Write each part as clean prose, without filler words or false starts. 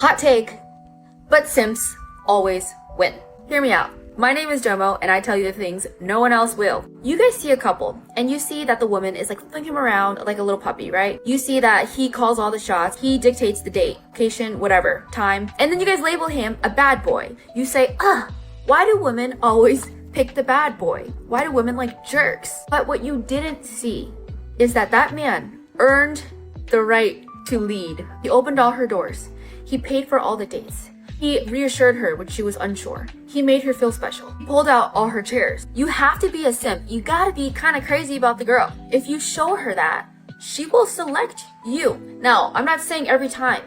Hot take, but simps always win. Hear me out. My name is Domo, and I tell you the things no one else will. You guys see a couple, and you see that the woman is like flipping him around like a little puppy, right? You see that he calls all the shots, he dictates the date, location, whatever, time, and then you guys label him a bad boy. You say, why do women always pick the bad boy? Why do women like jerks? But what you didn't see is that that man earned the right to lead. He opened all her doors. He paid for all the dates. He reassured her when she was unsure. He made her feel special. He pulled out all her chairs. You have to be a simp. You gotta be kind of crazy about the girl. If you show her that, she will select you. Now, I'm not saying every time,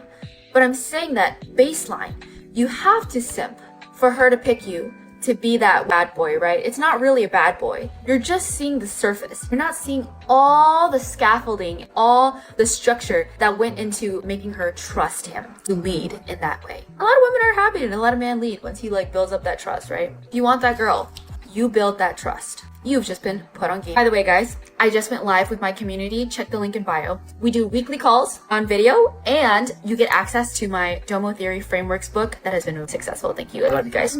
but I'm saying that baseline. You have to simp for her to pick you to be that bad boy, right? It's not really a bad boy. You're just seeing the surface. You're not seeing all the scaffolding, all the structure that went into making her trust him to lead in that way. A lot of women are happy to let a man lead once he builds up that trust, right? If you want that girl, you build that trust. You've just been put on game. By the way, guys, I just went live with my community. Check the link in bio. We do weekly calls on video, and you get access to my Domo Theory Frameworks book that has been successful. Thank you. I love you guys.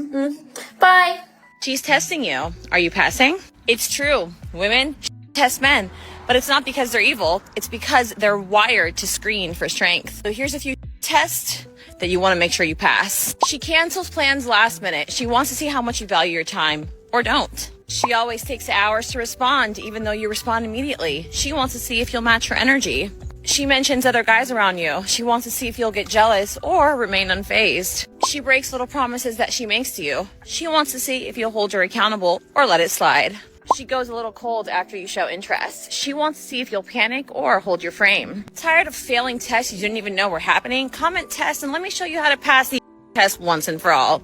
Bye. She's testing you. Are you passing? It's true. Women test men, but it's not because they're evil. It's because they're wired to screen for strength. So here's a few tests that you want to make sure you pass. She cancels plans last minute. She wants to see how much you value your time, or don't. She always takes hours to respond, even though you respond immediately. She wants to see if you'll match her energy. She mentions other guys around you. She wants to see if you'll get jealous or remain unfazed. She breaks little promises that she makes to you. She wants to see if you'll hold her accountable or let it slide. She goes a little cold after you show interest. She wants to see if you'll panic or hold your frame. Tired of failing tests you didn't even know were happening? Comment test and let me show you how to pass the test once and for all.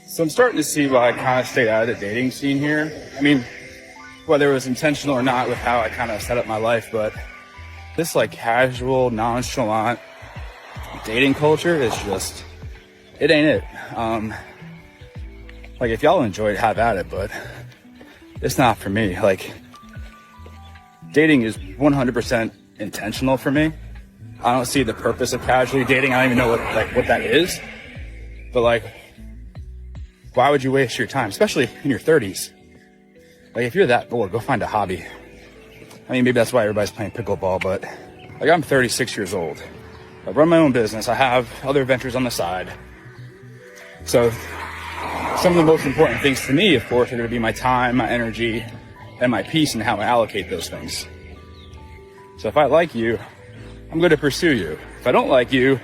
So I'm starting to see why I kind of stayed out of the dating scene here. I mean, whether it was intentional or not with how I kind of set up my life, but this casual, nonchalant dating culture is just, it ain't it. If y'all enjoy it, have at it, but it's not for me. Dating is 100% intentional for me. I don't see the purpose of casually dating. I don't even know what that is. But why would you waste your time, especially in your 30s? If you're that bored, go find a hobby. I mean, maybe that's why everybody's playing pickleball, but I'm 36 years old. I run my own business. I have other ventures on the side. So some of the most important things to me, of course, are going to be my time, my energy, and my peace and how I allocate those things. So if I like you, I'm going to pursue you. If I don't like you,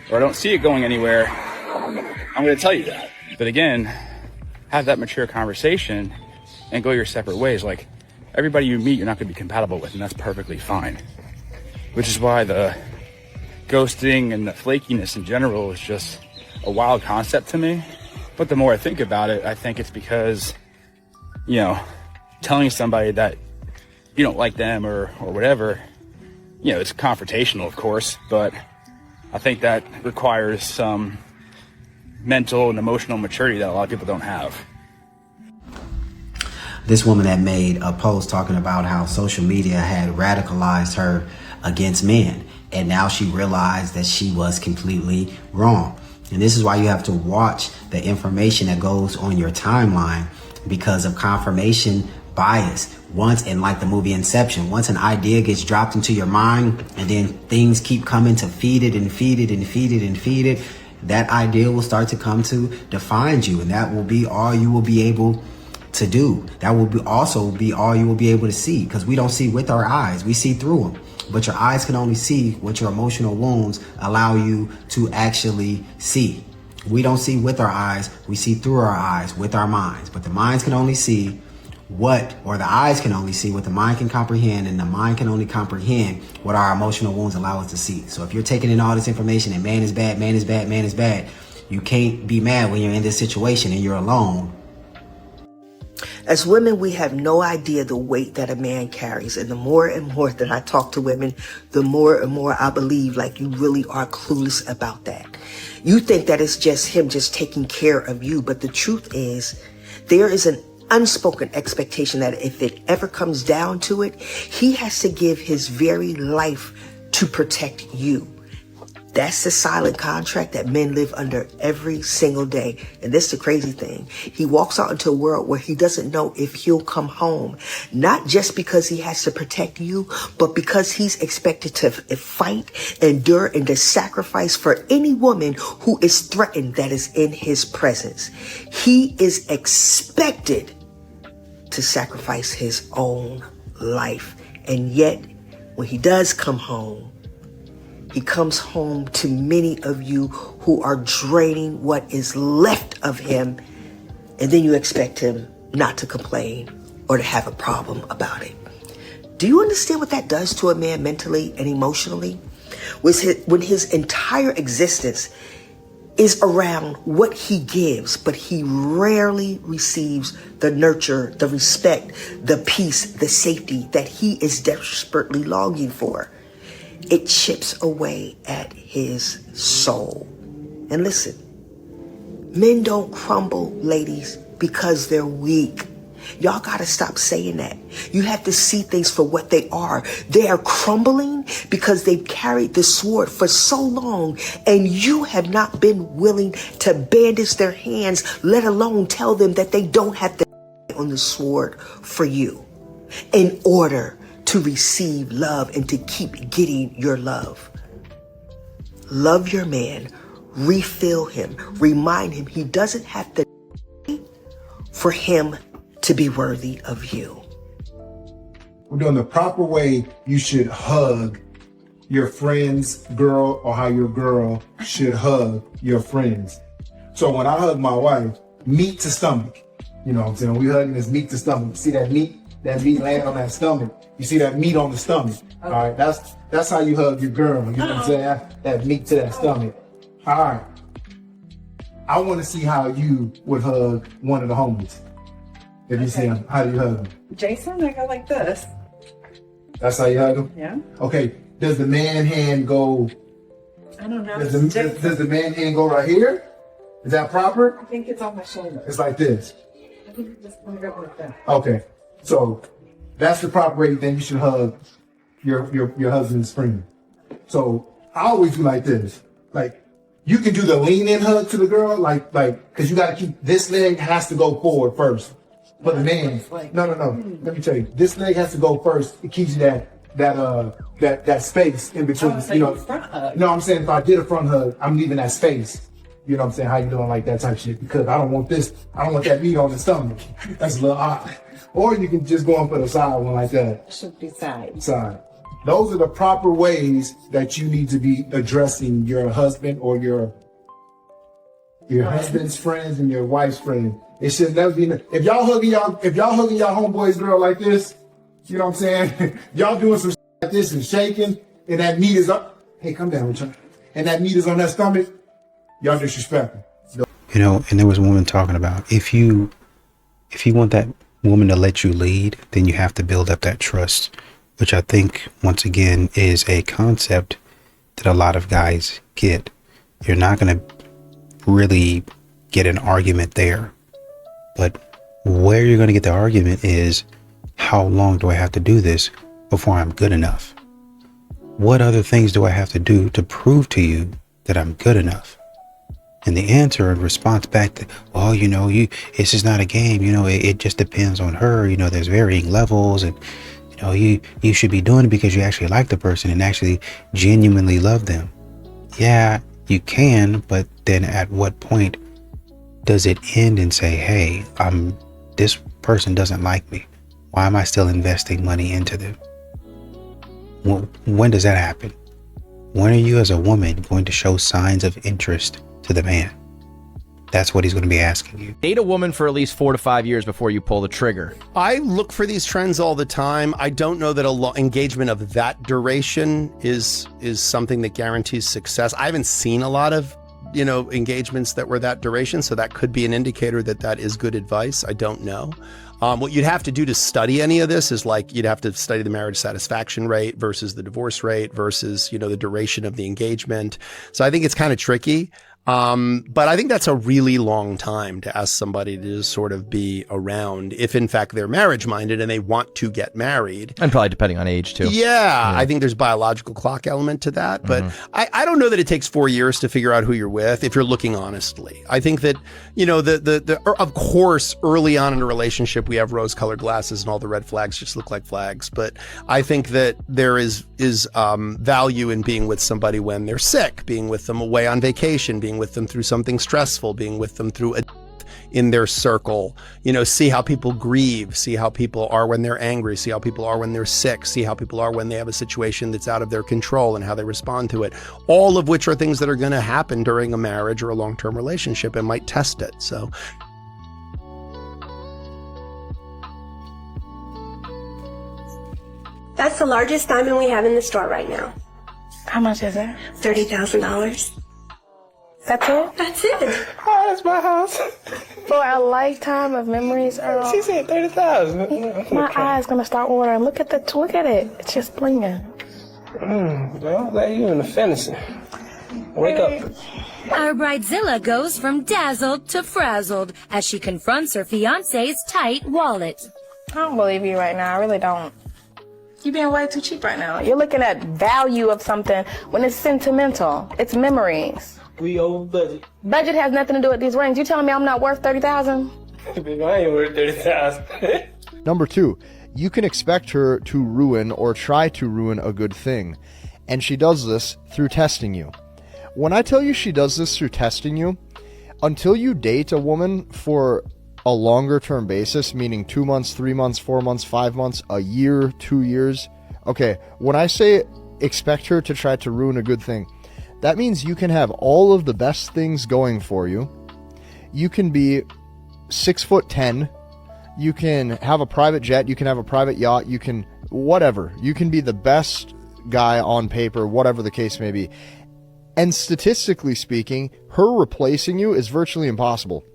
or I don't see it going anywhere, I'm going to tell you that. But again, have that mature conversation and go your separate ways. Everybody you meet, you're not going to be compatible with, and that's perfectly fine. Which is why the ghosting and the flakiness in general is just a wild concept to me. But the more I think about it, I think it's because, telling somebody that you don't like them or whatever, it's confrontational, of course, but I think that requires some mental and emotional maturity that a lot of people don't have. This woman had made a post talking about how social media had radicalized her against men. And now she realized that she was completely wrong. And this is why you have to watch the information that goes on your timeline because of confirmation bias. Once, in the movie Inception, once an idea gets dropped into your mind and then things keep coming to feed it and feed it and feed it and feed it, that idea will start to come to define you. And that will be all you will be able to do. That will also be all you will be able to see, because we don't see with our eyes. We see through them. But your eyes can only see what your emotional wounds allow you to actually see. We don't see with our eyes. We see through our eyes with our minds. But the minds can only see the eyes can only see what the mind can comprehend, and the mind can only comprehend what our emotional wounds allow us to see. So if you're taking in all this information and man is bad, man is bad, man is bad, you can't be mad when you're in this situation and you're alone. As women, we have no idea the weight that a man carries. And the more and more that I talk to women, the more and more I believe you really are clueless about that. You think that it's just him just taking care of you. But the truth is, there is an unspoken expectation that if it ever comes down to it, he has to give his very life to protect you. That's the silent contract that men live under every single day. And this is the crazy thing. He walks out into a world where he doesn't know if he'll come home. Not just because he has to protect you, but because he's expected to fight, endure, and to sacrifice for any woman who is threatened that is in his presence. He is expected to sacrifice his own life. And yet, when he does come home, he comes home to many of you who are draining what is left of him, and then you expect him not to complain or to have a problem about it. Do you understand what that does to a man mentally and emotionally? When his entire existence is around what he gives, but he rarely receives the nurture, the respect, the peace, the safety that he is desperately longing for. It chips away at his soul. And listen, men don't crumble, ladies, because they're weak. Y'all gotta stop saying that. You have to see things for what they are. They are crumbling because they've carried the sword for so long, and you have not been willing to bandage their hands, let alone tell them that they don't have to on the sword for you in order to receive love and to keep getting your love. Love your man, refill him, remind him he doesn't have to for him to be worthy of you. We're doing the proper way. You should hug your friend's girl, or how your girl should hug your friends. So when I hug my wife, meat to stomach, you know what I'm saying? We hugging this meat to stomach. See that meat laying on that stomach. You see that meat on the stomach. All right, that's how you hug your girl. You know what I'm saying? That meat to that stomach. All right. I want to see how you would hug one of the homies. If you see him, how do you hug him? Jason, I go like this. That's how you hug him? Yeah. Okay. Does the man hand go? I don't know. Does the man hand go right here? Is that proper? I think it's on my shoulder. It's like this. I think you just want to go like that. Okay. So that's the proper way. Then you should hug your husband's friend. So I always do like this. Like, you can do the lean in hug to the girl, like, cause you gotta keep, this leg has to go forward first. For the man, no. Let me tell you, this leg has to go first. It keeps you that space in between. So you know, front hug. No, I'm saying if I did a front hug, I'm leaving that space. You know what I'm saying? How you doing, like that type of shit? Because I don't want that meat on the stomach. That's a little odd. Or you can just go in for the side one like that. Should be side. Side. Those are the proper ways that you need to be addressing your husband or your husband's friends and your wife's friends. It should never be. If y'all hugging y'all homeboy's girl like this, you know what I'm saying? Y'all doing some shit like this and shaking, and that meat is up. Hey, come down, Richard. And that meat is on that stomach. Y'all disrespectful. You know, and there was a woman talking about if you want that woman to let you lead, then you have to build up that trust, which I think once again is a concept that a lot of guys get. You're not going to really get an argument there, but where you're going to get the argument is, how long do I have to do this before I'm good enough? What other things do I have to do to prove to you that I'm good enough? And the answer in response back to, well, you know, this is not a game, you know, it just depends on her, you know, there's varying levels, and you know, you should be doing it because you actually like the person and actually genuinely love them. Yeah, you can, but then at what point does it end and say, hey, this person doesn't like me. Why am I still investing money into them? When does that happen? When are you as a woman going to show signs of interest to the man? That's what he's going to be asking you. Date a woman for at least 4 to 5 years before you pull the trigger. I look for these trends all the time. I don't know that engagement of that duration is something that guarantees success. I haven't seen a lot of, engagements that were that duration, so that could be an indicator that is good advice. I don't know. What you'd have to do to study any of this is you'd have to study the marriage satisfaction rate versus the divorce rate versus, the duration of the engagement. So I think it's kind of tricky. But I think that's a really long time to ask somebody to just sort of be around if in fact they're marriage minded and they want to get married. And probably depending on age too. Yeah, I think there's biological clock element to that. But I don't know that it takes 4 years to figure out who you're with if you're looking honestly. I think that, you know, of course, early on in a relationship, we have rose colored glasses and all the red flags just look like flags. But I think that there is value in being with somebody when they're sick, being with them away on vacation, being with them through something stressful, being with them through a in their circle, you know, see how people grieve, see how people are when they're angry, see how people are when they're sick, see how people are when they have a situation that's out of their control and how they respond to it. All of which are things that are going to happen during a marriage or a long-term relationship and might test it. So that's the largest diamond we have in the store right now. How much is it? $30,000. That's it? That's it. Oh, that's my house. For a lifetime of memories, Earl. She said 30,000. My eye's gonna start watering. Look at it. It's just blinging. Well, that you in the fantasy. Wake up. Our bridezilla goes from dazzled to frazzled as she confronts her fiance's tight wallet. I don't believe you right now. I really don't. You're being way too cheap right now. You're looking at value of something when it's sentimental. It's memories. We over budget. Budget has nothing to do with these rings. You telling me I'm not worth $30,000? Baby, I ain't worth 30,000. Number 2, you can expect her to ruin or try to ruin a good thing. And she does this through testing you. When I tell you she does this through testing you, until you date a woman for a longer term basis, meaning 2 months, 3 months, 4 months, 5 months, a year, 2 years. Okay, when I say expect her to try to ruin a good thing, that means you can have all of the best things going for you. You can be 6'10". You can have a private jet. You can have a private yacht. You can whatever. You can be the best guy on paper, whatever the case may be. And statistically speaking, her replacing you is virtually impossible.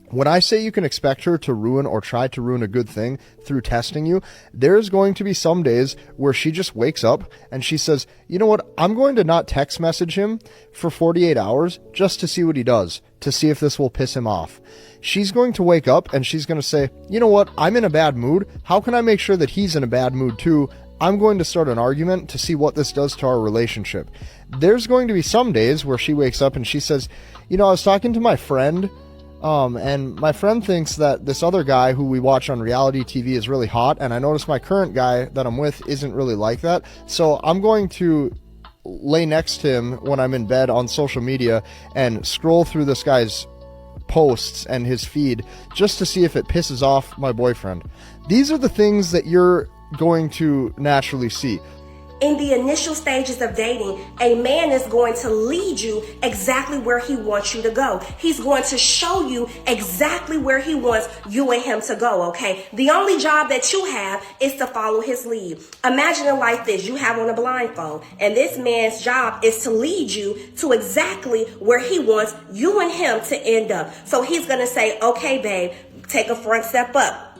When I say you can expect her to ruin or try to ruin a good thing through testing you, there's going to be some days where she just wakes up and she says, you know what, I'm going to not text message him for 48 hours just to see what he does, to see if this will piss him off. She's going to wake up and she's going to say, you know what, I'm in a bad mood. How can I make sure that he's in a bad mood too? I'm going to start an argument to see what this does to our relationship. There's going to be some days where she wakes up and she says, you know, I was talking to my friend, and my friend thinks that this other guy who we watch on reality TV is really hot, and I noticed my current guy that I'm with isn't really like that, so I'm going to lay next to him when I'm in bed on social media and scroll through this guy's posts and his feed just to see if it pisses off my boyfriend. These are the things that you're going to naturally see. In the initial stages of dating, a man is going to lead you exactly where he wants you to go. He's going to show you exactly where he wants you and him to go, okay? The only job that you have is to follow his lead. Imagine it like this. You have on a blindfold, and this man's job is to lead you to exactly where he wants you and him to end up. So he's going to say, okay, babe, take a front step up.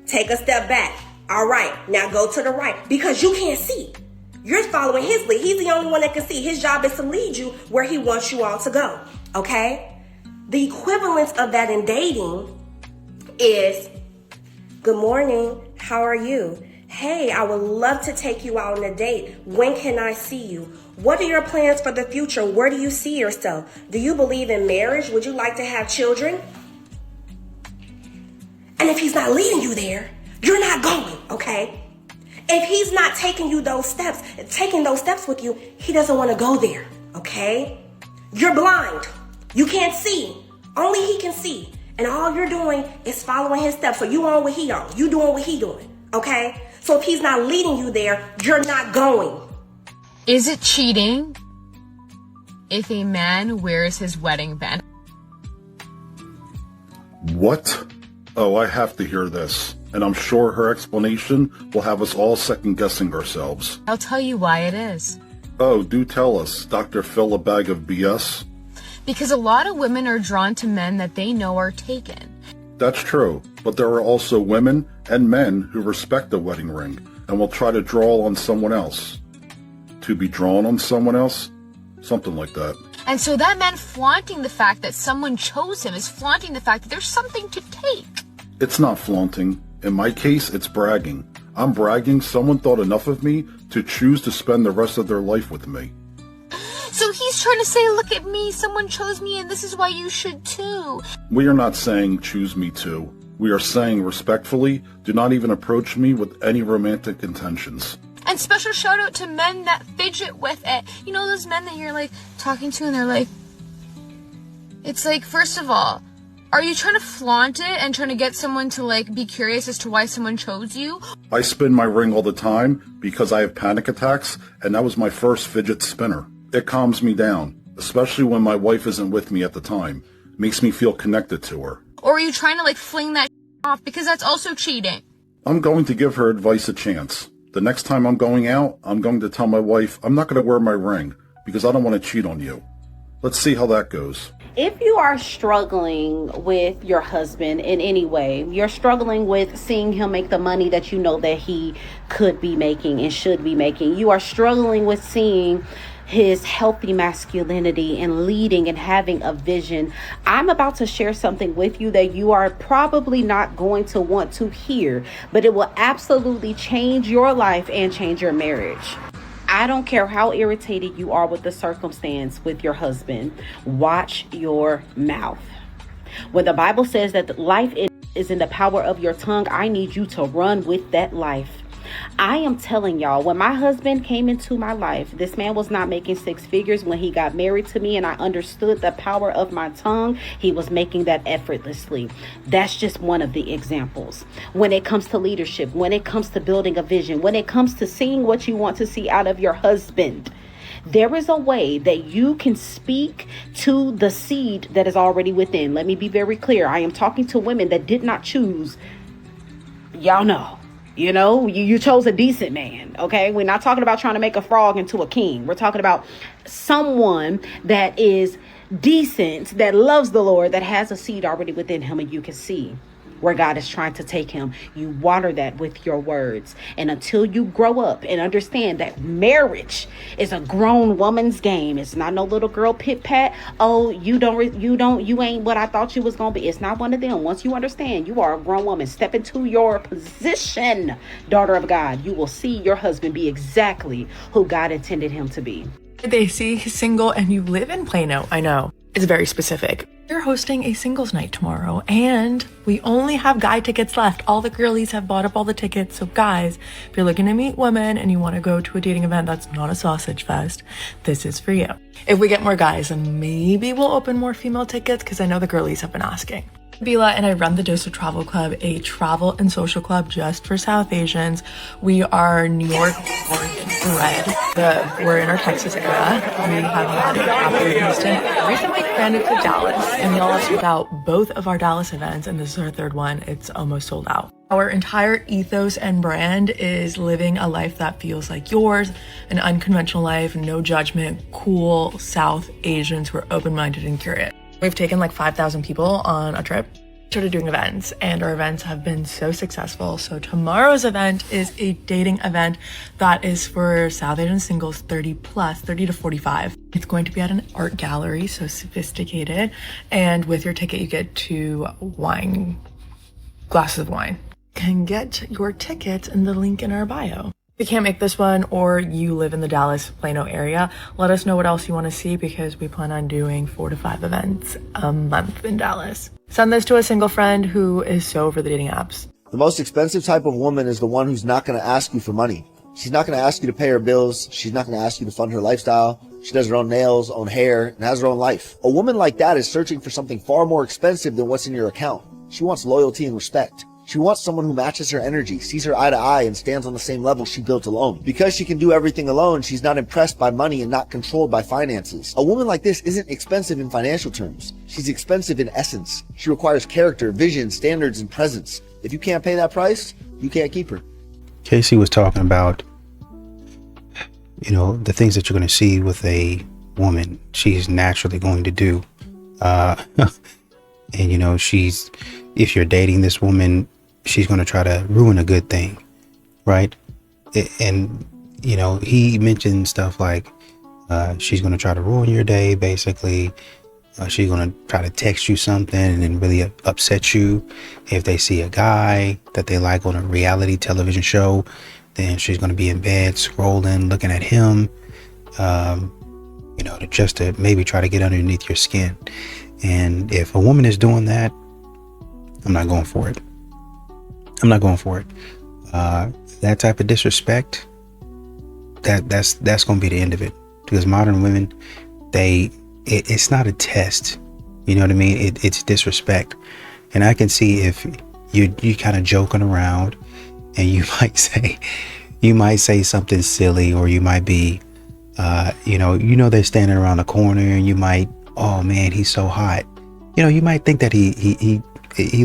Take a step back. All right, now go to the right, because you can't see. You're following his lead. He's the only one that can see. His job is to lead you where he wants you all to go, okay? The equivalence of that in dating is, good morning, how are you? Hey, I would love to take you out on a date. When can I see you? What are your plans for the future? Where do you see yourself? Do you believe in marriage? Would you like to have children? And if he's not leading you there, you're not going, okay? If he's not taking those steps with you, he doesn't want to go there, okay? You're blind. You can't see. Only he can see. And all you're doing is following his steps. So you on what he on. You doing what he doing, okay? So if he's not leading you there, you're not going. Is it cheating if a man wears his wedding band? What? Oh, I have to hear this. And I'm sure her explanation will have us all second-guessing ourselves. I'll tell you why it is. Oh, do tell us, Dr. Phil, a bag of BS? Because a lot of women are drawn to men that they know are taken. That's true, but there are also women and men who respect the wedding ring and will try to draw on someone else. To be drawn on someone else? Something like that. And so that man flaunting the fact that someone chose him is flaunting the fact that there's something to take. It's not flaunting. In my case, it's bragging. I'm bragging someone thought enough of me to choose to spend the rest of their life with me. So he's trying to say, look at me, someone chose me, and this is why you should too. We are not saying choose me too. We are saying respectfully, do not even approach me with any romantic intentions. And special shout out to men that fidget with it. You know those men that you're like talking to and they're like, it's like, first of all, are you trying to flaunt it and trying to get someone to like be curious as to why someone chose you? I spin my ring all the time because I have panic attacks, and that was my first fidget spinner. It calms me down, especially when my wife isn't with me at the time. It makes me feel connected to her. Or are you trying to like fling that off, because that's also cheating? I'm going to give her advice a chance. The next time I'm going out, I'm going to tell my wife I'm not going to wear my ring because I don't want to cheat on you. Let's see how that goes. If you are struggling with your husband in any way, you're struggling with seeing him make the money that you know that he could be making and should be making, you are struggling with seeing his healthy masculinity and leading and having a vision, I'm about to share something with you that you are probably not going to want to hear, but it will absolutely change your life and change your marriage. I don't care how irritated you are with the circumstance with your husband. Watch your mouth. When the Bible says that life is in the power of your tongue, I need you to run with that life. I am telling y'all, when my husband came into my life, this man was not making six figures when he got married to me, and I understood the power of my tongue. He was making that effortlessly. That's just one of the examples. When it comes to leadership, when it comes to building a vision, when it comes to seeing what you want to see out of your husband, there is a way that you can speak to the seed that is already within. Let me be very clear. I am talking to women that did not choose. Y'all know. You know, you chose a decent man, okay? We're not talking about trying to make a frog into a king. We're talking about someone that is decent, that loves the Lord, that has a seed already within him, and you can see where God is trying to take him. You water that with your words. And until you grow up and understand that marriage is a grown woman's game. It's not no little girl pit pat. Oh, you ain't what I thought you was going to be. It's not one of them. Once you understand you are a grown woman, step into your position, daughter of God, you will see your husband be exactly who God intended him to be. They see he's single and you live in Plano. I know. It's very specific. You're hosting a singles night tomorrow, and we only have guy tickets left. All the girlies have bought up all the tickets. So guys, if you're looking to meet women and you want to go to a dating event that's not a sausage fest, this is for you. If we get more guys, then maybe we'll open more female tickets, because I know the girlies have been asking. Bila and I run the Dose of Travel Club, a travel and social club just for South Asians. We are New York born and bred. We're in our Texas area. We have had it out in Houston. Recently expanded to Dallas, and y'all have sold out both of our Dallas events, and this is our third one. It's almost sold out. Our entire ethos and brand is living a life that feels like yours, an unconventional life, no judgment, cool South Asians who are open-minded and curious. We've taken like 5,000 people on a trip, started doing events, and our events have been so successful. So tomorrow's event is a dating event that is for South Asian singles 30 to 45. It's going to be at an art gallery, so sophisticated. And with your ticket, you get 2 glasses of wine. You can get your tickets in the link in our bio. If you can't make this one, or you live in the Dallas, Plano area, let us know what else you want to see, because we plan on doing 4 to 5 events a month in Dallas. Send this to a single friend who is so over the dating apps. The most expensive type of woman is the one who's not going to ask you for money. She's not going to ask you to pay her bills. She's not going to ask you to fund her lifestyle. She does her own nails, own hair, and has her own life. A woman like that is searching for something far more expensive than what's in your account. She wants loyalty and respect. She wants someone who matches her energy, sees her eye to eye, and stands on the same level she built alone. Because she can do everything alone, she's not impressed by money and not controlled by finances. A woman like this isn't expensive in financial terms. She's expensive in essence. She requires character, vision, standards, and presence. If you can't pay that price, you can't keep her. Casey was talking about, the things that you're going to see with a woman, she's naturally going to do. And, if you're dating this woman, she's going to try to ruin a good thing, right? And, he mentioned stuff like She's going to try to ruin your day, basically. She's going to try to text you something and then really upset you. If they see a guy that they like on a reality television show, then she's going to be in bed scrolling, looking at him, to maybe try to get underneath your skin. And if a woman is doing that, I'm not going for it. That type of disrespect, that's going to be the end of it. Because modern women, it's not a test. You know what I mean? It's disrespect. And I can see if you kind of joking around and you might say something silly, or you might be, they're standing around the corner and you might, oh man, he's so hot. You might think that he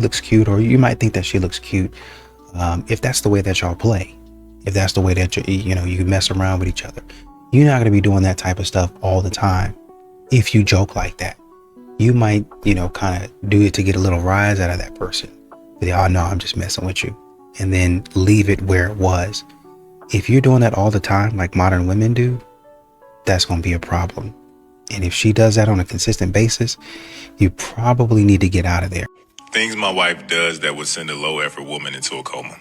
looks cute, or you might think that she looks cute. If that's the way that y'all play, if that's the way that you mess around with each other, you're not going to be doing that type of stuff all the time. If you joke like that, you might, kind of do it to get a little rise out of that person. But oh no, I'm just messing with you. And then leave it where it was. If you're doing that all the time, like modern women do, that's going to be a problem. And if she does that on a consistent basis, you probably need to get out of there. Things my wife does that would send a low effort woman into a coma.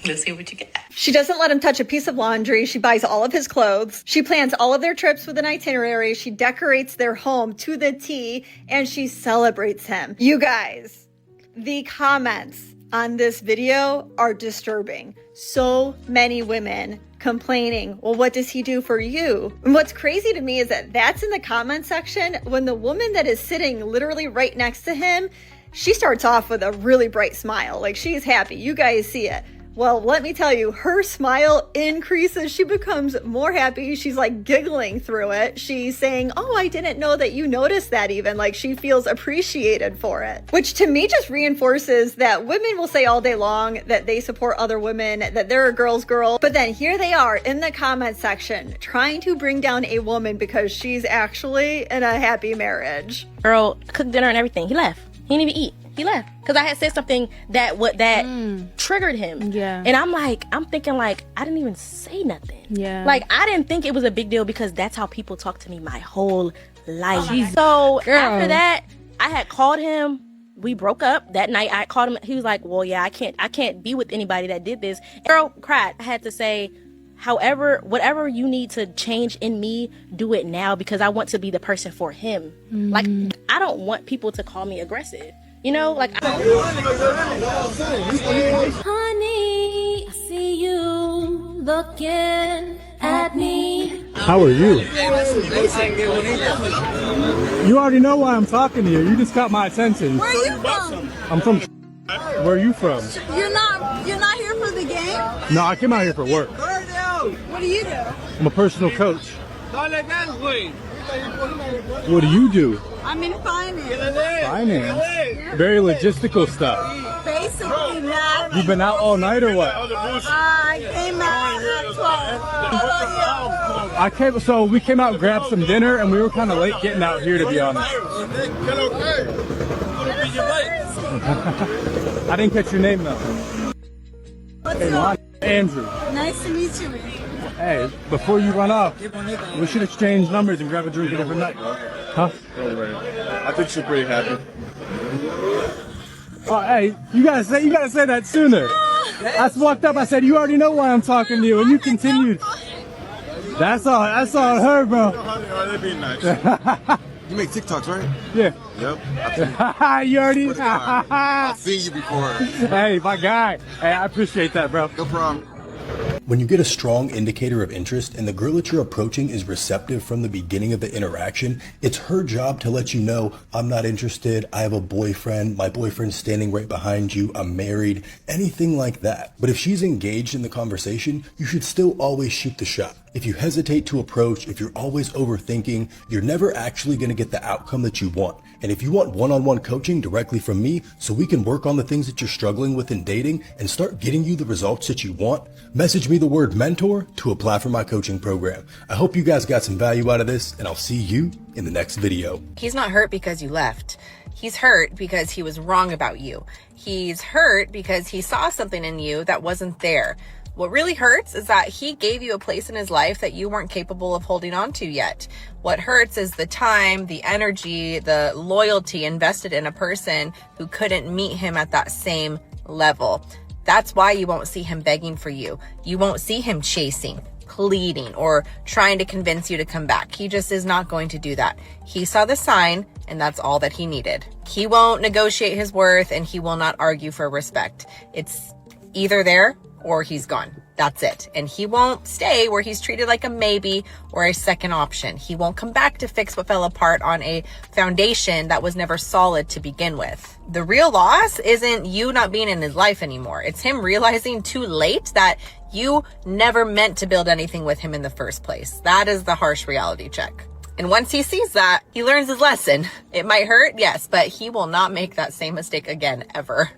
Let's see what you get. She doesn't let him touch a piece of laundry. She buys all of his clothes. She plans all of their trips with an itinerary. She decorates their home to the T, and she celebrates him. You guys, the comments on this video are disturbing. So many women complaining, well, what does he do for you? And what's crazy to me is that that's in the comment section when the woman that is sitting literally right next to him, she starts off with a really bright smile. Like, she's happy. You guys see it. Well, let me tell you, her smile increases. She becomes more happy. She's like giggling through it. She's saying, oh, I didn't know that you noticed that even. Like, she feels appreciated for it. Which to me just reinforces that women will say all day long that they support other women, that they're a girl's girl. But then here they are in the comment section trying to bring down a woman because she's actually in a happy marriage. Girl cooked dinner and everything. He left. He didn't even eat. He left because I had said something that triggered him. Yeah. And I'm thinking I didn't even say nothing. Yeah. Like, I didn't think it was a big deal because that's how people talk to me my whole life. So after that, I had called him. We broke up that night. I called him. He was like, well, yeah, I can't be with anybody that did this. Girl cried. I had to say, however, whatever you need to change in me, do it now because I want to be the person for him. Like, I don't want people to call me aggressive. Honey, I see you looking at me. How are you? You already know why I'm talking to you. You just got my attention. Where are you from? I'm from. Where are you from? You're not here for the game? No, I came out here for work. What do you do? I'm a personal coach. What do you do? I'm in finance. Finance? Yeah. Very logistical stuff. Basically that. You've been out all night or what? I came out at 12. So we came out and grabbed some dinner and we were kind of late getting out here, to be honest. I didn't catch your name though. What's hey, up? Andrew. Nice to meet you. Hey, before you run off, we should exchange numbers and grab a drink a different night. Huh? I think she's pretty happy. Oh, hey, you gotta say that sooner. I walked up, I said, you already know why I'm talking to you, and you continued. That's all her, bro. They're being nice. You make TikToks, right? Yeah. Yep. You already? I've seen you before. Hey, my guy. Hey, I appreciate that, bro. No problem. When you get a strong indicator of interest and the girl that you're approaching is receptive from the beginning of the interaction, it's her job to let you know, I'm not interested, I have a boyfriend, my boyfriend's standing right behind you, I'm married, anything like that. But if she's engaged in the conversation, you should still always shoot the shot. If you hesitate to approach, if you're always overthinking, you're never actually going to get the outcome that you want. And if you want one-on-one coaching directly from me so we can work on the things that you're struggling with in dating and start getting you the results that you want, message me the word mentor to apply for my coaching program. I hope you guys got some value out of this, and I'll see you in the next video. He's not hurt because you left. He's hurt because he was wrong about you. He's hurt because he saw something in you that wasn't there. What really hurts is that he gave you a place in his life that you weren't capable of holding on to yet. What hurts is the time, the energy, the loyalty invested in a person who couldn't meet him at that same level. That's why you won't see him begging for you. You won't see him chasing, pleading, or trying to convince you to come back. He just is not going to do that. He saw the sign, and that's all that he needed. He won't negotiate his worth, and he will not argue for respect. It's either there or he's gone. That's it. And he won't stay where he's treated like a maybe or a second option. He won't come back to fix what fell apart on a foundation that was never solid to begin with. The real loss isn't you not being in his life anymore. It's him realizing too late that you never meant to build anything with him in the first place. That is the harsh reality check. And once he sees that, he learns his lesson. It might hurt, yes, but he will not make that same mistake again, ever.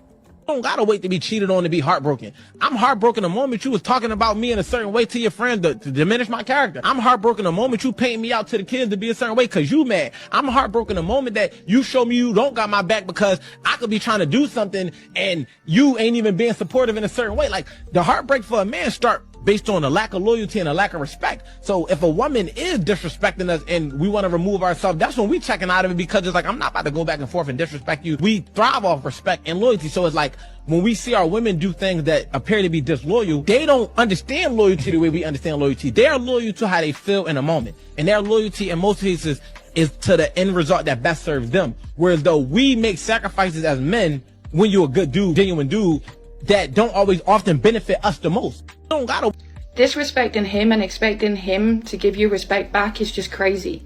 Don't gotta wait to be cheated on to be heartbroken. I'm heartbroken the moment you was talking about me in a certain way to your friends to diminish my character. I'm heartbroken the moment you paint me out to the kids to be a certain way because you mad. I'm heartbroken the moment that you show me you don't got my back because I could be trying to do something and you ain't even being supportive in a certain way. Like, the heartbreak for a man start based on a lack of loyalty and a lack of respect. So if a woman is disrespecting us and we want to remove ourselves, that's when we checking out of it, because it's like, I'm not about to go back and forth and disrespect you. We thrive off respect and loyalty. So it's like, when we see our women do things that appear to be disloyal, they don't understand loyalty the way we understand loyalty. They are loyal to how they feel in a moment. And their loyalty in most cases is to the end result that best serves them. Whereas though we make sacrifices as men, when you're a good dude, genuine dude, that don't always often benefit us the most. Don't gotta. Disrespecting him and expecting him to give you respect back is just crazy.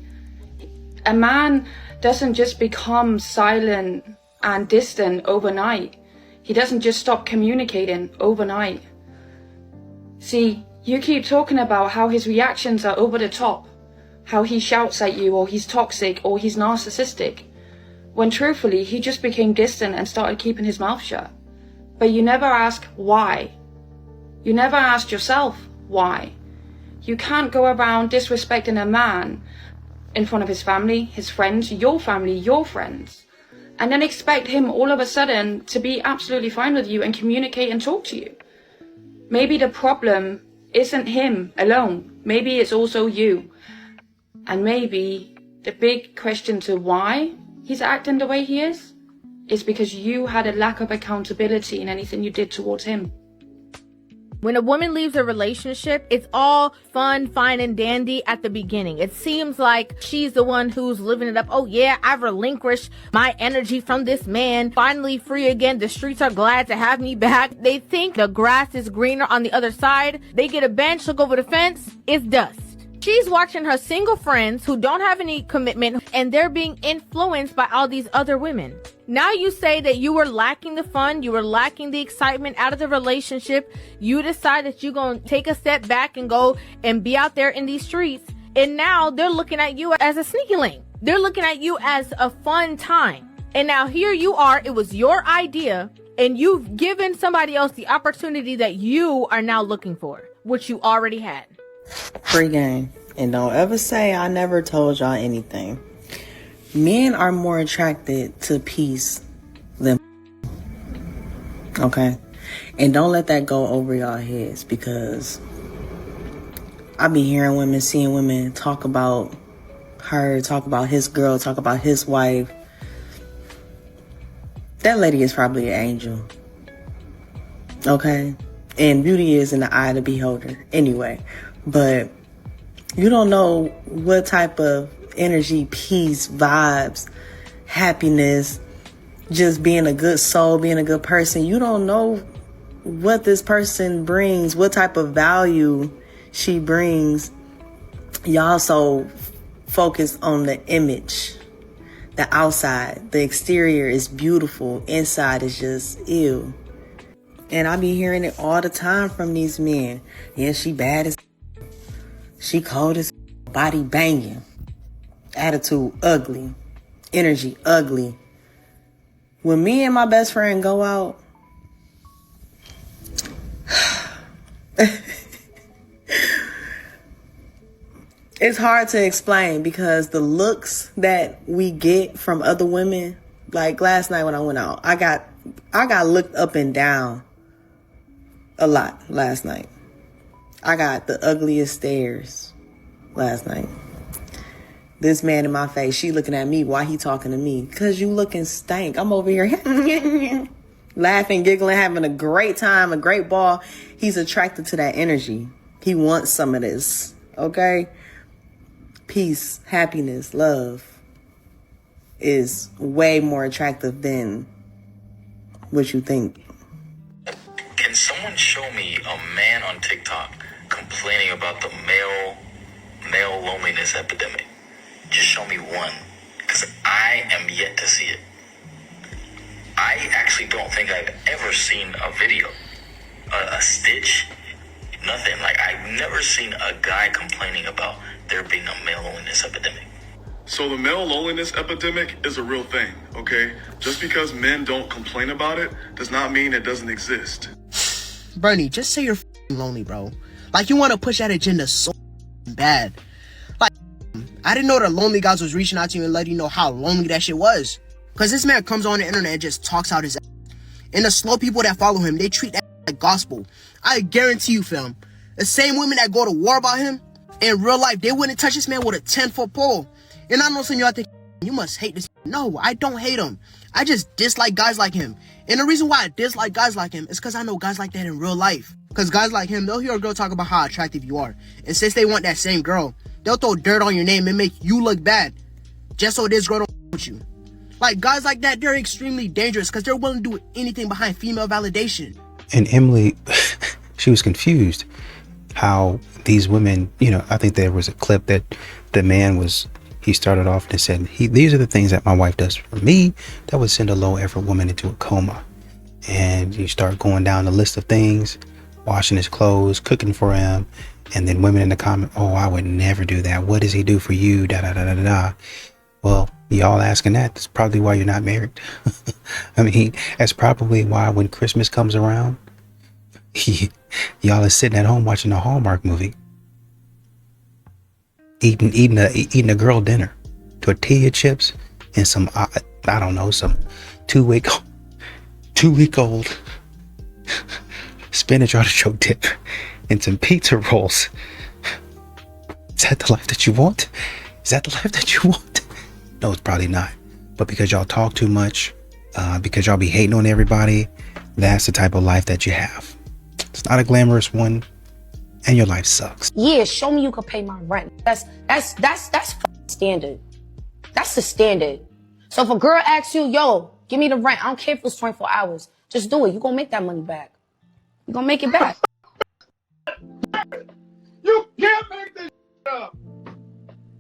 A man doesn't just become silent and distant overnight. He doesn't just stop communicating overnight. See, you keep talking about how his reactions are over the top, how he shouts at you, or he's toxic, or he's narcissistic, when truthfully he just became distant and started keeping his mouth shut. But you never ask why. You never asked yourself why. You can't go around disrespecting a man in front of his family, his friends, your family, your friends, and then expect him all of a sudden to be absolutely fine with you and communicate and talk to you. Maybe the problem isn't him alone. Maybe it's also you. And maybe the big question to why he's acting the way he is because you had a lack of accountability in anything you did towards him. When a woman leaves a relationship, it's all fun, fine, and dandy at the beginning. It seems like she's the one who's living it up. Oh yeah, I've relinquished my energy from this man. Finally free again. The streets are glad to have me back. They think the grass is greener on the other side. They get a bench, look over the fence. It's dust. She's watching her single friends who don't have any commitment, and they're being influenced by all these other women. Now you say that you were lacking the fun, you were lacking the excitement out of the relationship. You decide that you're going to take a step back and go and be out there in these streets. And now they're looking at you as a sneaky link. They're looking at you as a fun time. And now here you are, it was your idea, and you've given somebody else the opportunity that you are now looking for, which you already had. Free game. And don't ever say I never told y'all anything. Men are more attracted to peace than okay? And don't let that go over y'all heads, because I be hearing women, seeing women talk about her, talk about his girl, talk about his wife. That lady is probably an angel. Okay? And beauty is in the eye of the beholder anyway. But you don't know what type of energy, peace, vibes, happiness, just being a good soul, being a good person. You don't know what this person brings, what type of value she brings. Y'all so focused on the image, the outside. The exterior is beautiful. Inside is just ew. And I be hearing it all the time from these men. Yeah, she bad as she cold as body banging. Attitude ugly. Energy ugly. When me and my best friend go out, it's hard to explain, because the looks that we get from other women, like last night when I went out, I got looked up and down a lot last night. I got the ugliest stares last night. This man in my face, she looking at me. Why he talking to me? Because you looking stank. I'm over here laughing, giggling, having a great time, a great ball. He's attracted to that energy. He wants some of this, okay? Peace, happiness, love is way more attractive than what you think. Can someone show me a man on TikTok complaining about the male loneliness epidemic? Just show me one, because I am yet to see it. I actually don't think I've ever seen a video, a stitch, nothing. Like, I've never seen a guy complaining about there being a male loneliness epidemic. So the male loneliness epidemic is a real thing, okay? Just because men don't complain about it does not mean it doesn't exist. Bernie, just say you're lonely, bro. Like, you want to push that agenda so bad. Like, I didn't know the lonely guys was reaching out to you and letting you know how lonely that shit was. Because this man comes on the internet and just talks out his ass. And the slow people that follow him, they treat that like gospel. I guarantee you, fam, the same women that go to war about him, in real life, they wouldn't touch this man with a 10-foot pole. And I know some of y'all think, you must hate this. No, I don't hate him. I just dislike guys like him. And the reason why I dislike guys like him is because I know guys like that in real life. Because guys like him, they'll hear a girl talk about how attractive you are. And since they want that same girl, they'll throw dirt on your name and make you look bad. Just so this girl don't with you. Like, guys like that, they're extremely dangerous because they're willing to do anything behind female validation. And Emily, she was confused how these women, I think there was a clip that the man was, he started off and said, these are the things that my wife does for me that would send a low effort woman into a coma. And you start going down the list of things, washing his clothes, cooking for him. And then women in the comment, oh, I would never do that. What does he do for you? Da, da, da, da, da. Well, y'all asking that, that's probably why you're not married. I mean, that's probably why when Christmas comes around, y'all are sitting at home watching a Hallmark movie. Eating a girl dinner, tortilla chips, and some, I don't know, some two-week-old spinach artichoke dip, and some pizza rolls. Is that the life that you want? Is that the life that you want? No, it's probably not. But because y'all talk too much, because y'all be hating on everybody, that's the type of life that you have. It's not a glamorous one, and your life sucks. Yeah, show me you can pay my rent. That's standard. That's the standard. So if a girl asks you, yo, give me the rent, I don't care if it's 24 hours. Just do it. You're gonna make that money back. You're gonna make it back. You can't make this up.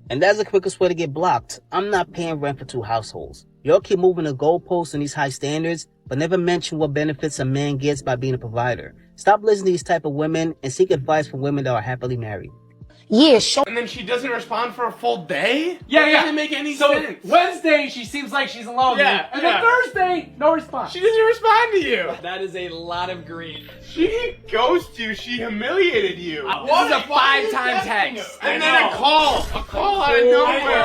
And that's the quickest way to get blocked. I'm not paying rent for two households. Y'all keep moving the goalposts and these high standards, but never mention what benefits a man gets by being a provider. Stop listening to these type of women and seek advice from women that are happily married. Yeah, show. And then she doesn't respond for a full day? Yeah, That doesn't make any sense. Wednesday, she seems like she's alone. Yeah, And then Thursday, no response. She doesn't respond to you. That is a lot of green. She ghosted you. She humiliated you. This is a 5-time text. And then a call. A call out of nowhere.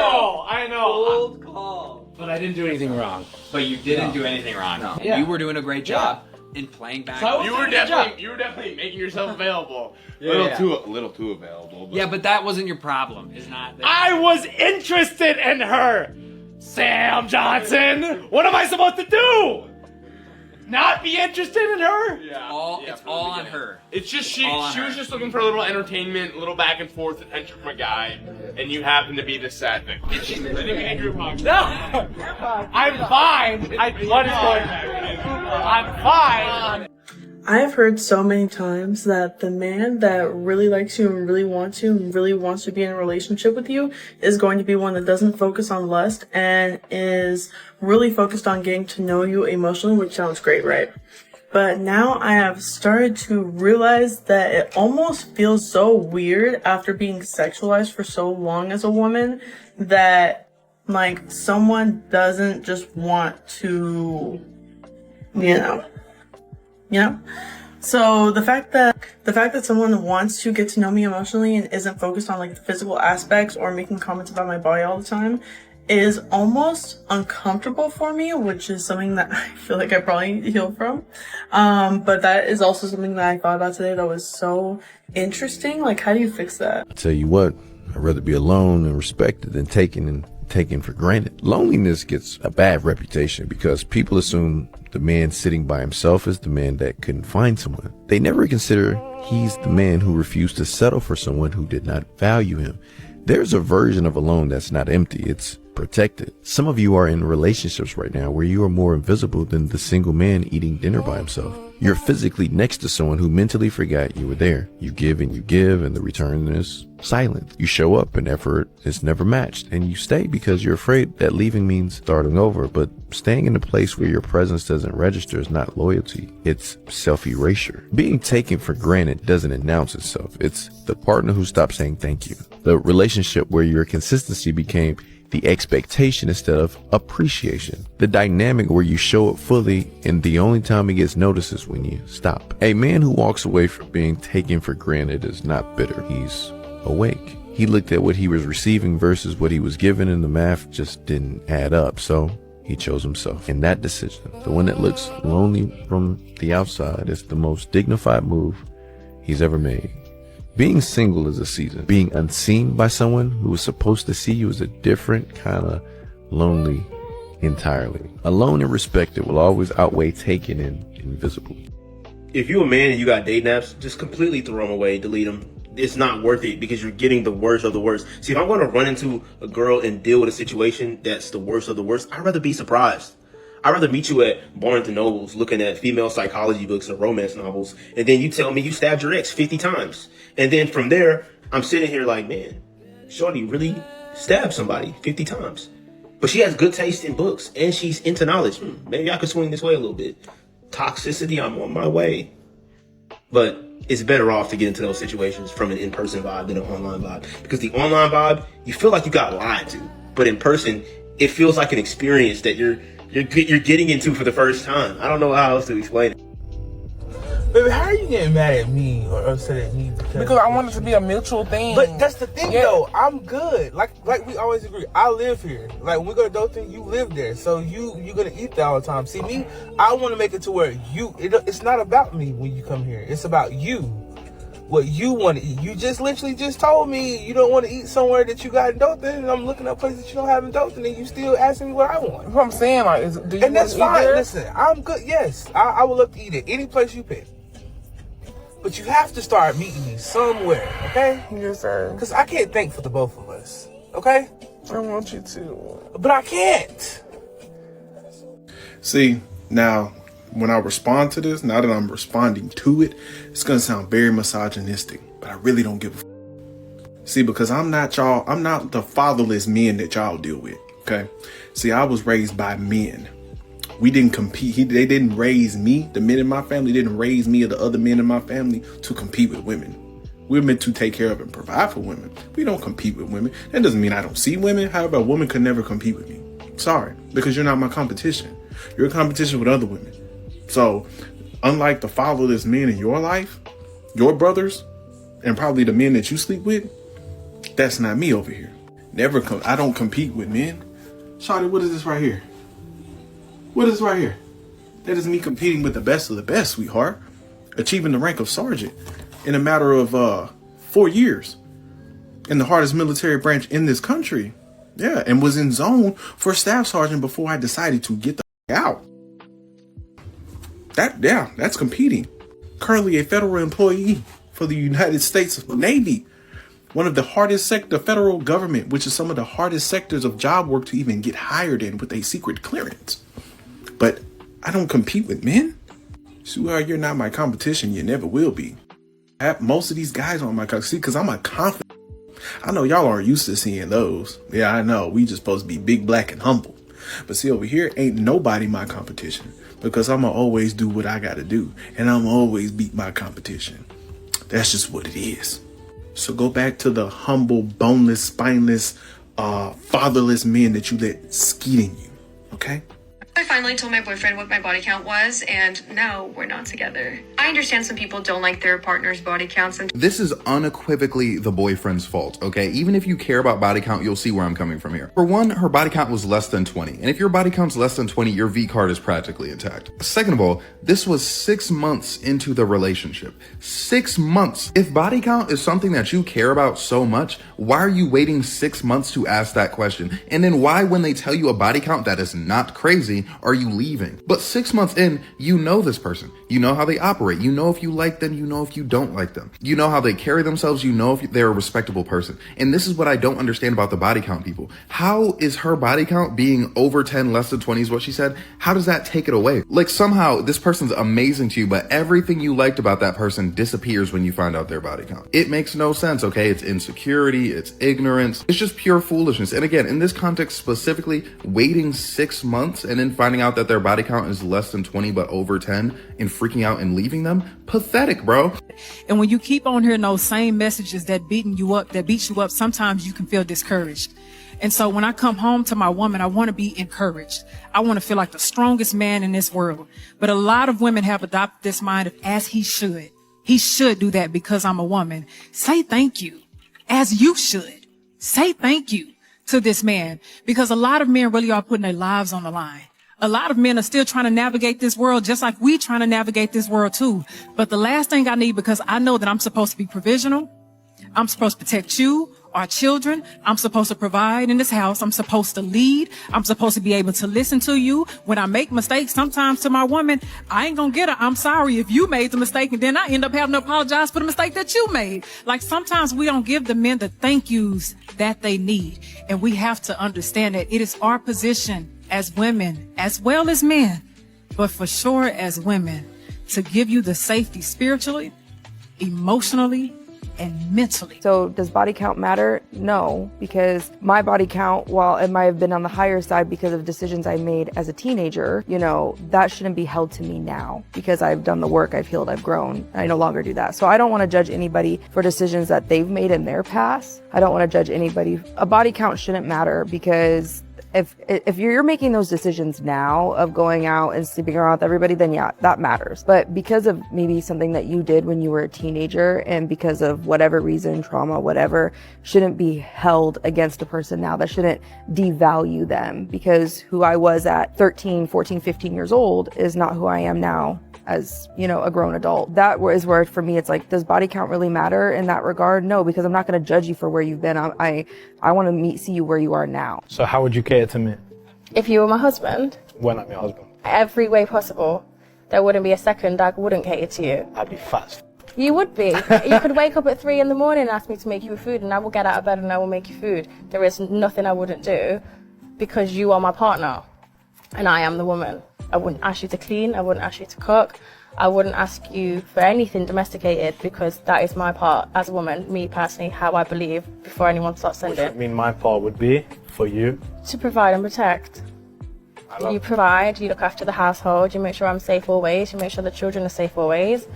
I know. Cold call. But I didn't do anything wrong. But you didn't do anything wrong. No. And Yeah. you were doing a great job in playing back. So You were definitely making yourself available. Yeah, A little too available. Yeah, but that wasn't your problem. Is not. I was interested in her, Sam Johnson. What am I supposed to do? Not be interested in her? Yeah. It's all on her. It's just she All on was her. just looking for a little entertainment, a little back and forth attention from a guy, and you happen to be the sad thing. No, I'm fine. What is going on? I'm fine. I've heard so many times that the man that really likes you and really wants you and really wants to be in a relationship with you is going to be one that doesn't focus on lust and is really focused on getting to know you emotionally, which sounds great, right? But now I have started to realize that it almost feels so weird after being sexualized for so long as a woman that, like, someone doesn't just want to, you know. So the fact that someone wants to get to know me emotionally and isn't focused on like the physical aspects or making comments about my body all the time is almost uncomfortable for me, which is something that I feel like I probably need to heal from. But that is also something that I thought about today that was so interesting. Like, how do you fix that? I tell you what, I'd rather be alone and respected than taken for granted. Loneliness gets a bad reputation because people assume the man sitting by himself is the man that couldn't find someone. They never consider he's the man who refused to settle for someone who did not value him. There's a version of alone that's not empty, it's protected. Some of you are in relationships right now where you are more invisible than the single man eating dinner by himself. You're physically next to someone who mentally forgot you were there. You give, and the return is silent. You show up and effort is never matched, and you stay because you're afraid that leaving means starting over. But staying in a place where your presence doesn't register is not loyalty, it's self-erasure. Being taken for granted doesn't announce itself. It's the partner who stopped saying thank you. The relationship where your consistency became the expectation instead of appreciation. The dynamic where you show up fully and the only time it gets noticed is when you stop. A man who walks away from being taken for granted is not bitter. He's awake. He looked at what he was receiving versus what he was given, and the math just didn't add up. So he chose himself. And that decision, the one that looks lonely from the outside, is the most dignified move he's ever made. Being single is a season. Being unseen by someone who was supposed to see you is a different kind of lonely entirely. Alone and respected will always outweigh taken and invisible. If you're a man and you got dating apps, just completely throw them away, delete them. It's not worth it because you're getting the worst of the worst. See, if I'm going to run into a girl and deal with a situation that's the worst of the worst, I'd rather be surprised. I'd rather meet you at Barnes & Noble's looking at female psychology books or romance novels, and then you tell me you stabbed your ex 50 times. And then from there, I'm sitting here like, man, shorty really stabbed somebody 50 times. But she has good taste in books, and she's into knowledge. Maybe I could swing this way a little bit. Toxicity, I'm on my way. But it's better off to get into those situations from an in-person vibe than an online vibe. Because the online vibe, you feel like you got lied to. But in person, it feels like an experience that you're getting into for the first time. I don't know how else to explain it. Baby, how are you getting mad at me or upset at me? Because I want it to be a mutual thing. But that's the thing, though. I'm good. Like we always agree. I live here. Like when we go to Dothan, you live there, so you're gonna eat there all the time. See me, I want to make it to where it's not about me when you come here. It's about you. What you want to eat. You just literally just told me you don't want to eat somewhere that you got in Dothan, and I'm looking up places that you don't have in Dothan, and you still asking me what I want. What I'm saying, like, do you and that's fine. Listen, I'm good. Yes, I would love to eat it any place you pick. But you have to start meeting me somewhere, okay? Yes, sir. Because I can't think for the both of us, okay? I want you to. But I can't. See, now, when I respond to this, now that I'm responding to it, it's going to sound very misogynistic, but I really don't give a f. See, because I'm not the fatherless men that y'all deal with, okay? See, I was raised by men. We didn't compete. They didn't raise me. The men in my family didn't raise me or the other men in my family to compete with women. We're meant to take care of and provide for women. We don't compete with women. That doesn't mean I don't see women. However, a woman could never compete with me. Sorry, because you're not my competition. You're a competition with other women. So, unlike the fatherless men in your life, your brothers, and probably the men that you sleep with, that's not me over here. I don't compete with men. Shawty, what is this right here? What is this right here? That is me competing with the best of the best, sweetheart. Achieving the rank of sergeant in a matter of 4 years in the hardest military branch in this country. Yeah, and was in zone for staff sergeant before I decided to get the out. That's competing. Currently a federal employee for the United States Navy. One of the hardest the federal government, which is some of the hardest sectors of job work to even get hired in with a secret clearance. But I don't compete with men. Sweetheart, you're not my competition. You never will be. Most of these guys are my competition because I'm a confident. I know y'all aren't used to seeing those. Yeah, I know. We just supposed to be big, black, and humble. But see, over here, ain't nobody my competition because I'm going to always do what I got to do. And I'm always beat my competition. That's just what it is. So go back to the humble, boneless, spineless, fatherless men that you let skeet in you. Okay? If I finally told my boyfriend what my body count was, and now we're not together. I understand some people don't like their partner's body counts, and This is unequivocally the boyfriend's fault, okay? Even if you care about body count, you'll see where I'm coming from here. For one, her body count was less than 20. And if your body count's less than 20, your V card is practically intact. Second of all, this was 6 months into the relationship. 6 months. If body count is something that you care about so much, why are you waiting 6 months to ask that question? And then why, when they tell you a body count that is not crazy, are you leaving? But 6 months in, you know this person. You know how they operate. You know if you like them. You know if you don't like them. You know how they carry themselves. You know if they're a respectable person. And this is what I don't understand about the body count people. How is her body count being over 10, less than 20 is what she said? How does that take it away? Like somehow this person's amazing to you, but everything you liked about that person disappears when you find out their body count. It makes no sense, okay? It's insecurity. It's ignorance. It's just pure foolishness. And again, in this context specifically, waiting 6 months and then finding out that their body count is less than 20 but over 10 and freaking out and leaving them, pathetic, bro. And when you keep on hearing those same messages that beat you up, sometimes you can feel discouraged. And so when I come home to my woman, I want to be encouraged. I want to feel like the strongest man in this world. But a lot of women have adopted this mind of as he should. He should do that because I'm a woman. Say thank you, as you should. Say thank you to this man, because a lot of men really are putting their lives on the line. A lot of men are still trying to navigate this world just like we trying to navigate this world too. But the last thing I need, because I know that I'm supposed to be provisional, I'm supposed to protect you, our children, I'm supposed to provide in this house, I'm supposed to lead, I'm supposed to be able to listen to you. When I make mistakes, sometimes to my woman, I ain't gonna get her, I'm sorry if you made the mistake, and then I end up having to apologize for the mistake that you made. Like sometimes we don't give the men the thank yous that they need. And we have to understand that it is our position as women, as well as men, but for sure as women, to give you the safety spiritually, emotionally, and mentally. So does body count matter? No, because my body count, while it might have been on the higher side because of decisions I made as a teenager, you know, that shouldn't be held to me now because I've done the work, I've healed, I've grown. I no longer do that. So I don't want to judge anybody for decisions that they've made in their past. I don't want to judge anybody. A body count shouldn't matter because if you're making those decisions now of going out and sleeping around with everybody, then yeah, that matters. But because of maybe something that you did when you were a teenager and because of whatever reason, trauma, whatever, shouldn't be held against a person now. That shouldn't devalue them, because who I was at 13, 14, 15 years old is not who I am now as, you know, a grown adult. That is where for me, it's like, does body count really matter in that regard? No, because I'm not going to judge you for where you've been. I want to see you where you are now. So how would you cater to me? If you were my husband, When I'm your husband? every way possible, there wouldn't be a second I wouldn't cater to you. I'd be fast. You would be. You could wake up at 3 a.m. and ask me to make you food, and I will get out of bed and I will make you food. There is nothing I wouldn't do because you are my partner and I am the woman. I wouldn't ask you to clean. I wouldn't ask you to cook. I wouldn't ask you for anything domesticated because that is my part as a woman, me personally, how I believe before anyone starts sending. I mean, my part would be for you. To provide and protect. You provide, you look after the household, you make sure I'm safe always, you make sure the children are safe always,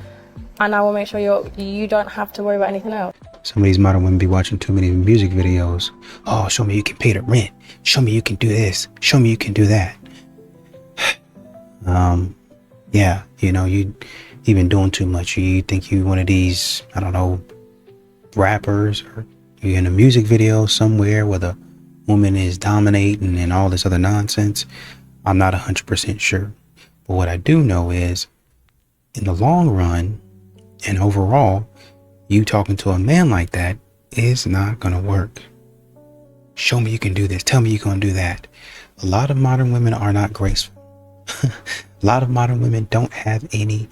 and I will make sure you don't have to worry about anything else. Some of these modern women be watching too many music videos. Oh, show me you can pay the rent. Show me you can do this. Show me you can do that. Yeah, you know, you've been doing too much. You think you one of these, I don't know, rappers, or you're in a music video somewhere where the woman is dominating and all this other nonsense. I'm not 100% sure. But what I do know is, in the long run and overall, you talking to a man like that is not going to work. Show me you can do this. Tell me you're going to do that. A lot of modern women are not graceful. A lot of modern women don't have any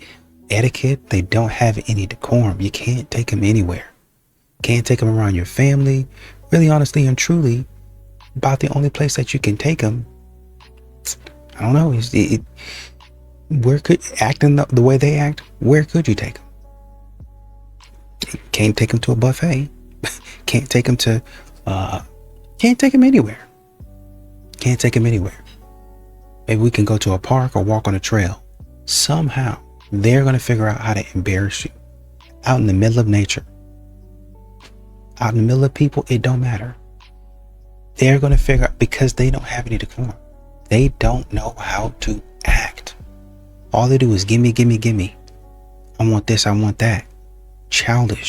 etiquette. They don't have any decorum. You can't take them anywhere. Can't take them around your family. Really, honestly, and truly, about the only place that you can take them, I don't know, where could, acting the way they act, where could you take them? Can't take them to a buffet. Can't take them to, can't take them anywhere. Can't take them anywhere. Maybe we can go to a park or walk on a trail. Somehow, they're going to figure out how to embarrass you. Out in the middle of nature. Out in the middle of people, it don't matter. They're going to figure out, because they don't have any decorum. They don't know how to act. All they do is gimme, gimme, gimme. I want this, I want that. Childish.